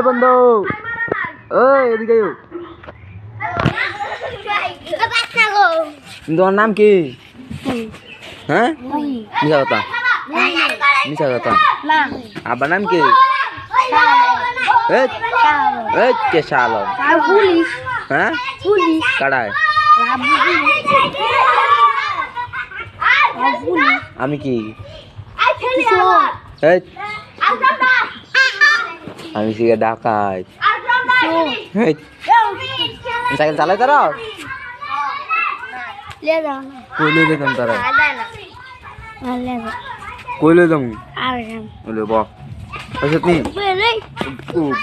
বন্ধু ওই এদিকে আয়। তোমার নাম কি? হ্যাঁ মিশা কথা মিশা কথা। আব্বার নাম কি? কে শালো? হ্যাঁ কাড়ায় আমি কি? আমি সিগা ডাকাই। সাইকেল চালাই তারা কইলে যেতাম তারা কইলে যাম বলে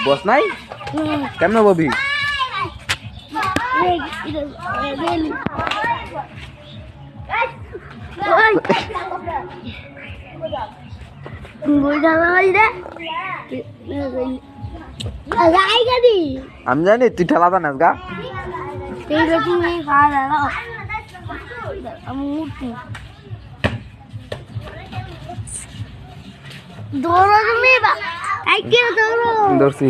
বস নাই কেমন ববি আমি জানি তুই ঠেলা জানাস গা ধরছি